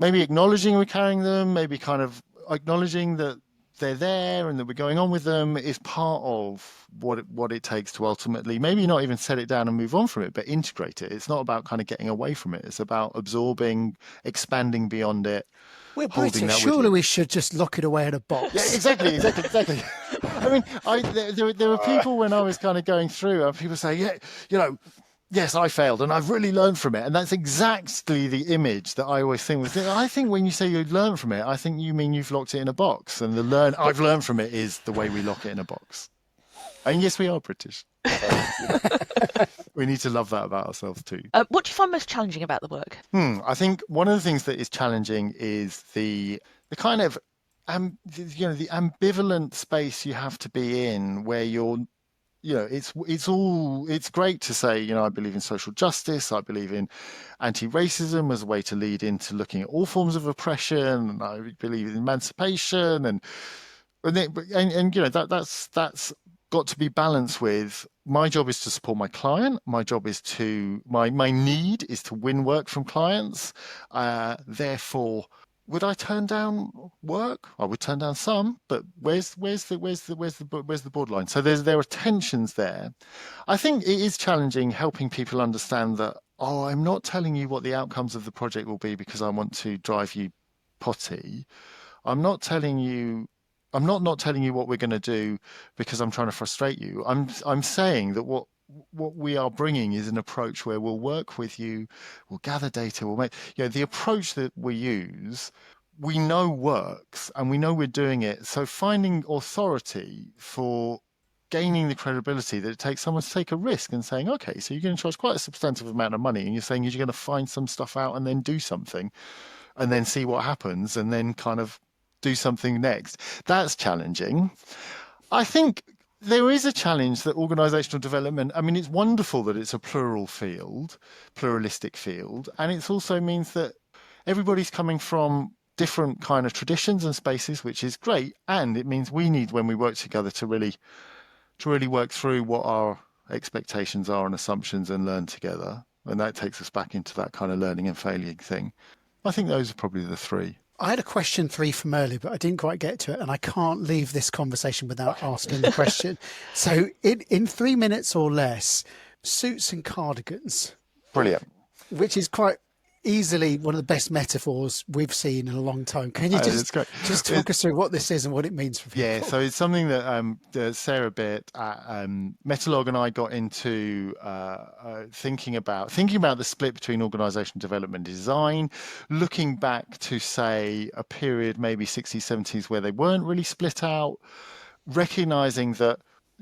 acknowledging we're carrying them, maybe kind of acknowledging that they're there and that we're going on with them is part of what it takes to ultimately maybe not even set it down and move on from it, but integrate it. It's not about kind of getting away from it. It's about absorbing, expanding beyond it. We're Holding British. that with Surely you. we should just lock it away in a box. Yeah, exactly. I mean, there were people when I was kind of going through, people say, yeah, yes, I failed and I've really learned from it. And that's exactly the image that I always think with it. I think when you say you've learned from it, I think you mean you've locked it in a box. And I've learned from it is the way we lock it in a box. And yes, we are British. We need to love that about ourselves too. What do you find most challenging about the work? I think one of the things that is challenging is the kind of the ambivalent space you have to be in, where you're, it's great to say, I believe in social justice, I believe in anti-racism as a way to lead into looking at all forms of oppression, and I believe in emancipation, and that's got to be balanced with my job is to support my client. My job is my need is to win work from clients. Therefore, would I turn down work? I would turn down some, but where's the borderline? So there are tensions there. I think it is challenging helping people understand that, I'm not telling you what the outcomes of the project will be because I want to drive you potty. I'm not telling you what we're going to do because I'm trying to frustrate you. I'm saying that what we are bringing is an approach where we'll work with you, we'll gather data, we'll make, the approach that we use, we know works and we know we're doing it. So finding authority for gaining the credibility that it takes someone to take a risk and saying, okay, so you're going to charge quite a substantive amount of money and you're saying you're going to find some stuff out and then do something and then see what happens and then kind of do something next. That's challenging. I think there is a challenge that organizational development, I mean, it's wonderful that it's a pluralistic field, and it also means that everybody's coming from different kind of traditions and spaces, which is great. And it means we need, when we work together, to really work through what our expectations are and assumptions and learn together. And that takes us back into that kind of learning and failing thing. I think those are probably the three. I had a question 3 from earlier, but I didn't quite get to it, and I can't leave this conversation without asking the question. So in 3 minutes or less, suits and cardigans. Brilliant. Which is quite easily one of the best metaphors we've seen in a long time. Can you just talk us through what this is and what it means for people? Yeah, so it's something that Sarah Bitt at Metalog and I got into thinking about the split between organizational development and design, looking back to, say, a period maybe 60s, 70s where they weren't really split out, recognizing that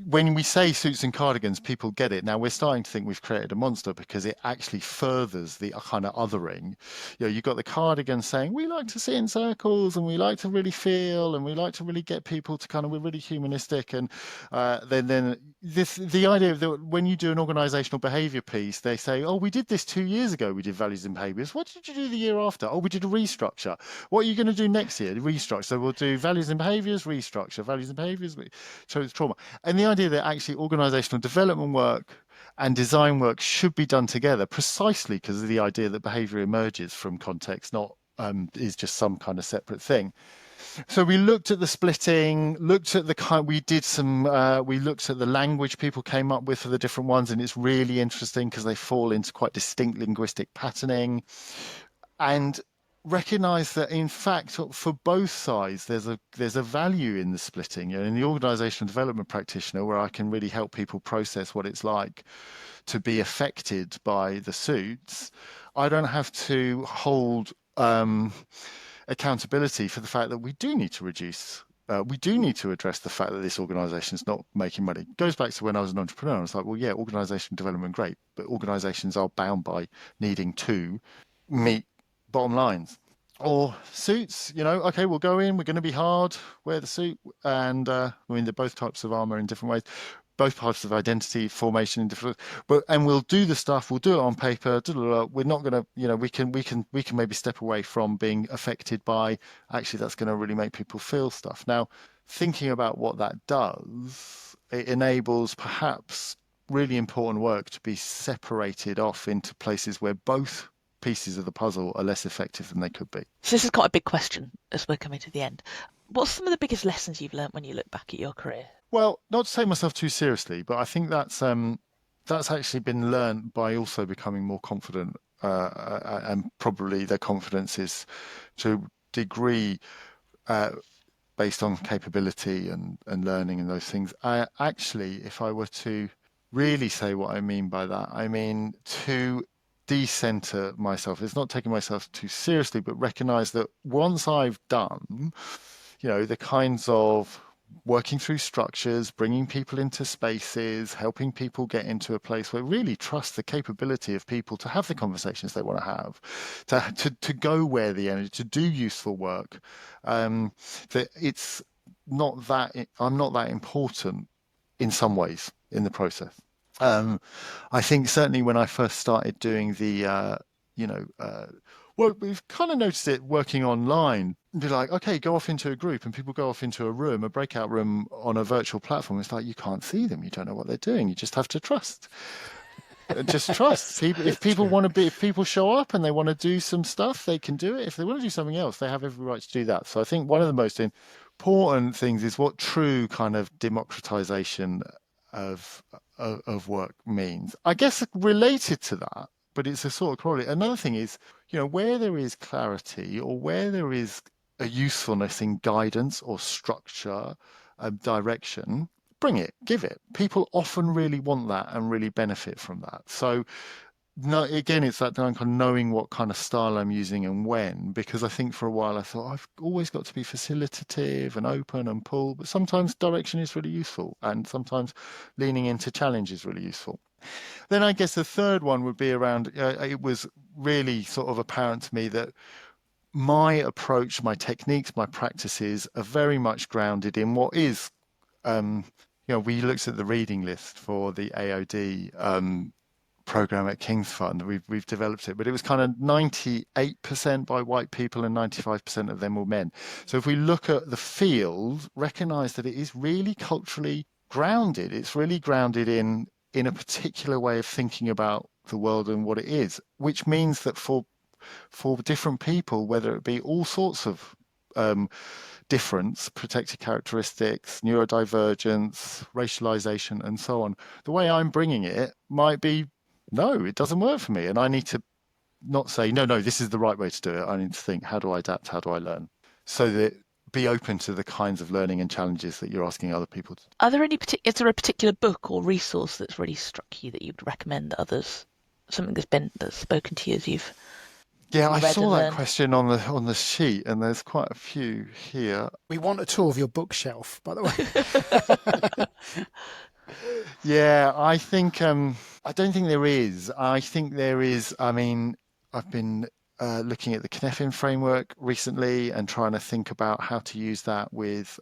when we say suits and cardigans, people get it. Now we're starting to think we've created a monster because it actually furthers the kind of othering. You've got the cardigan saying we like to sit in circles and we like to really feel and we like to really get people to kind of, we're really humanistic. And then the idea that when you do an organizational behavior piece, they say, we did this 2 years ago. We did values and behaviors. What did you do the year after? We did a restructure. What are you going to do next year? Restructure. So we'll do values and behaviors, restructure, values and behaviors, show trauma. And the idea that actually organizational development work and design work should be done together precisely because of the idea that behavior emerges from context, not is just some kind of separate thing. So we looked at the splitting, we looked at the language people came up with for the different ones, and it's really interesting because they fall into quite distinct linguistic patterning. And recognize that in fact for both sides there's a value in the splitting. In the organizational development practitioner, where I can really help people process what it's like to be affected by the suits, I don't have to hold accountability for the fact that we do need to reduce. We do need to address the fact that this organisation is not making money. It goes back to when I was an entrepreneur. I was like, well, yeah, organisational development, great, but organisations are bound by needing to meet bottom lines. Or suits, okay, we'll go in, we're going to be hard, wear the suit, and they're both types of armour in different ways, both types of identity formation in different, and we'll do the stuff, we'll do it on paper. We're not going to, we can maybe step away from being affected by actually that's going to really make people feel stuff. Now, thinking about what that does, it enables perhaps really important work to be separated off into places where both pieces of the puzzle are less effective than they could be. So this is quite a big question as we're coming to the end. What's some of the biggest lessons you've learned when you look back at your career? Well, not to take myself too seriously, but I think that's actually been learned by also becoming more confident, and probably their confidence is to a degree based on capability and learning and those things. If I were to really say what I mean by that, I mean to decenter myself. It's not taking myself too seriously, but recognize that once I've done, the kinds of working through structures, bringing people into spaces, helping people get into a place where really trust the capability of people to have the conversations they want to have, to go where the energy, to do useful work, that it's not that, I'm not that important in some ways in the process. I think certainly when I first started doing the, well, we've kind of noticed it working online. Be like, okay, go off into a group, and people go off into a room, a breakout room on a virtual platform. It's like you can't see them, you don't know what they're doing. You just have to trust. Just trust people. If people want to be, if people show up and they want to do some stuff, they can do it. If they want to do something else, they have every right to do that. So I think one of the most important things is what true kind of democratization of work means. I guess related to that, but it's a sort of corollary. Another thing is, where there is clarity or where there is a usefulness in guidance or structure, direction, bring it, give it. People often really want that and really benefit from that. So no, again, it's that kind of knowing what kind of style I'm using and when, because I think for a while I thought I've always got to be facilitative and open and pull, but sometimes direction is really useful and sometimes leaning into challenge is really useful. Then I guess the third one would be around, it was really sort of apparent to me that my approach, my techniques, my practices are very much grounded in what is, we looked at the reading list for the AOD program at King's Fund. We've developed it, but it was kind of 98% by white people and 95% of them were men. So if we look at the field, recognize that it is really culturally grounded. It's really grounded in a particular way of thinking about the world and what it is, which means that for different people, whether it be all sorts of difference, protected characteristics, neurodivergence, racialization, and so on, the way I'm bringing it might be, no, it doesn't work for me. And I need to not say, no, this is the right way to do it. I need to think, how do I adapt? How do I learn? So that be open to the kinds of learning and challenges that you're asking other people to do. Are there is there a particular book or resource that's really struck you that you'd recommend that others, something that's spoken to you as you've I saw that question on the sheet, and there's quite a few here. We want a tour of your bookshelf, by the way. Yeah, I think I don't think there is. I think there is. I mean, I've been looking at the Kneffin framework recently and trying to think about how to use that with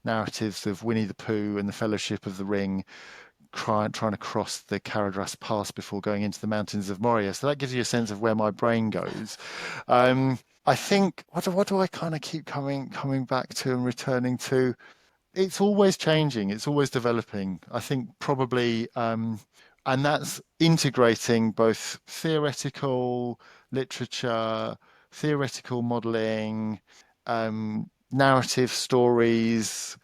narratives of Winnie the Pooh and the Fellowship of the Ring, trying to cross the Caradras Pass before going into the mountains of Moria. So that gives you a sense of where my brain goes. I think what do I kind of keep coming back to and returning to? It's always changing. It's always developing. I think probably, and that's integrating both theoretical literature, theoretical modeling, narrative stories,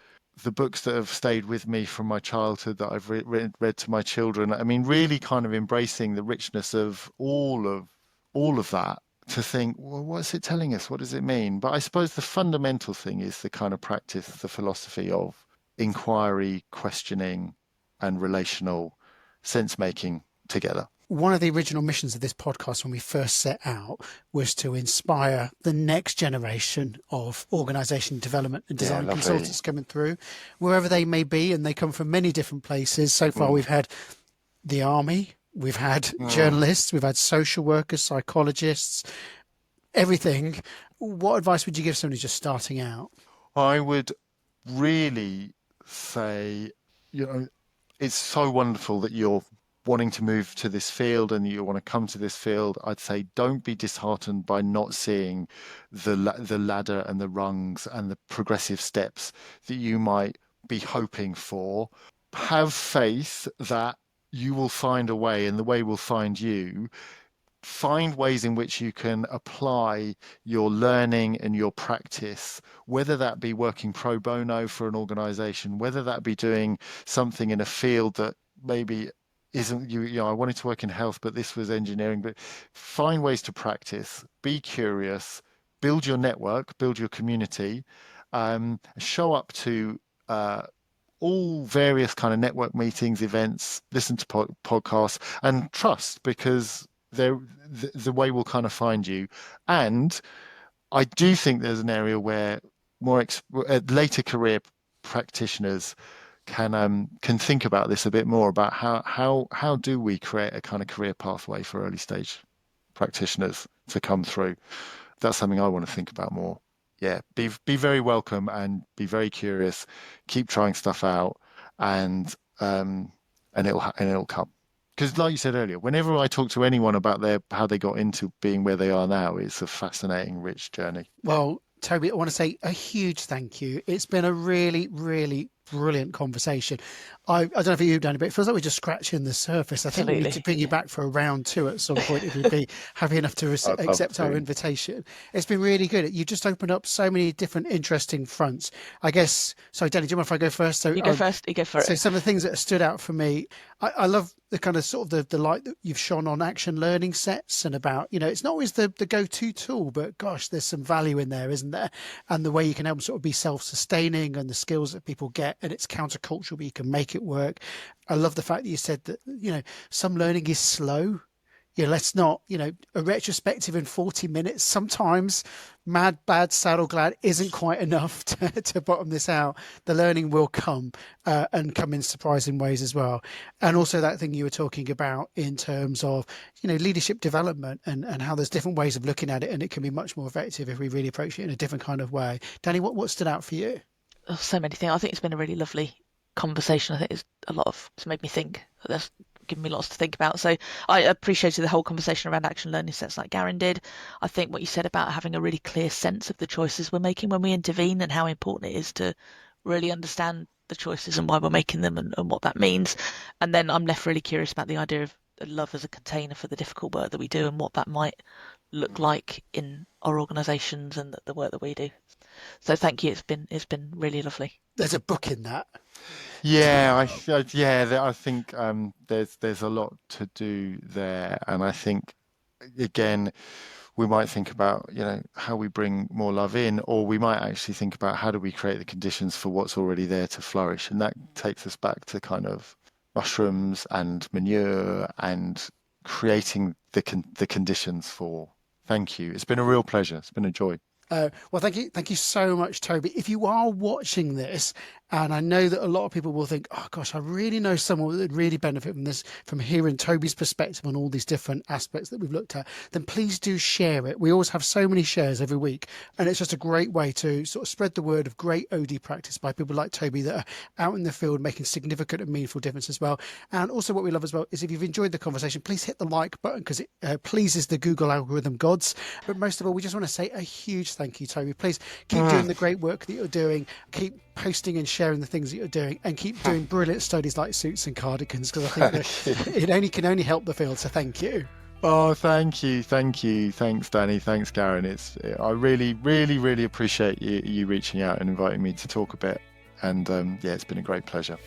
the books that have stayed with me from my childhood that I've read to my children. I mean, really kind of embracing the richness of all of that to think, well, what's it telling us? What does it mean? But I suppose the fundamental thing is the kind of practice, the philosophy of inquiry, questioning, and relational sense making together. One of the original missions of this podcast when we first set out was to inspire the next generation of organisation development and design consultants coming through, wherever they may be, and they come from many different places. So far, we've had the army, we've had journalists, we've had social workers, psychologists, everything. What advice would you give somebody just starting out? I would really say, it's so wonderful that you're wanting to move to this field and you want to come to this field. I'd say don't be disheartened by not seeing the ladder and the rungs and the progressive steps that you might be hoping for. Have faith that you will find a way, and the way will find you. Find ways in which you can apply your learning and your practice, whether that be working pro bono for an organization, whether that be doing something in a field that maybe isn't I wanted to work in health, but this was engineering. But find ways to practice, be curious, build your network, build your community, show up to all various kind of network meetings, events, listen to podcasts, and trust, because the way will kind of find you. And I do think there's an area where more later career practitioners can think about this a bit more, about how do we create a kind of career pathway for early stage practitioners to come through. That's something I want to think about more. Yeah, be very welcome and be very curious. Keep trying stuff out, and it'll come. Because, like you said earlier, whenever I talk to anyone about how they got into being where they are now, it's a fascinating, rich journey. Well, Toby, I want to say a huge thank you. It's been a really, really brilliant conversation. I don't know if you've done it, but it feels like we're just scratching the surface. I think we need to bring you back for a round 2 at some point if you'd be happy enough to accept our invitation. It's been really good. You just opened up so many different interesting fronts. I guess, sorry, Danny, do you mind if I go first? So, you go first. You go for it. So some of the things that stood out for me, I love the kind of sort of the light that you've shone on action learning sets, and about, it's not always the go-to tool, but gosh, there's some value in there, isn't there? And the way you can help them sort of be self-sustaining, and the skills that people get, and it's countercultural, but you can make it work. I love the fact that you said that, some learning is slow. Let's not, a retrospective in 40 minutes. Sometimes mad, bad, sad or glad isn't quite enough to bottom this out. The learning will come and come in surprising ways as well. And also that thing you were talking about in terms of, leadership development and how there's different ways of looking at it, and it can be much more effective if we really approach it in a different kind of way. Danny, what stood out for you? Oh, so many things. I think it's been a really lovely conversation. I think it's made me think. That's given me lots to think about. So I appreciated the whole conversation around action learning sets like Garen did. I think what you said about having a really clear sense of the choices we're making when we intervene, and how important it is to really understand the choices and why we're making them, and what that means. And then I'm left really curious about the idea of love as a container for the difficult work that we do, and what that might look like in our organisations and the work that we do. So thank you. It's been really lovely. There's a book in that. Yeah, I think there's a lot to do there, and I think again we might think about how we bring more love in, or we might actually think about how do we create the conditions for what's already there to flourish, and that takes us back to kind of mushrooms and manure and creating the conditions for. Thank you. It's been a real pleasure. It's been a joy. Well, thank you so much, Toby. If you are watching this, and I know that a lot of people will think, oh gosh, I really know someone that would really benefit from this, from hearing Toby's perspective on all these different aspects that we've looked at, then please do share it. We always have so many shares every week, and it's just a great way to sort of spread the word of great OD practice by people like Toby that are out in the field making significant and meaningful difference as well. And also what we love as well is if you've enjoyed the conversation, please hit the like button, because it pleases the Google algorithm gods. But most of all, we just want to say a huge thank you, Toby. Please keep doing the great work that you're doing. Keep posting and sharing the things that you're doing, and keep doing brilliant studies like suits and cardigans, because I think that it can only help the field. So thank you. Oh, thank you. Thanks, Danny. Thanks, Garen. I really, really, really appreciate you reaching out and inviting me to talk a bit. And it's been a great pleasure.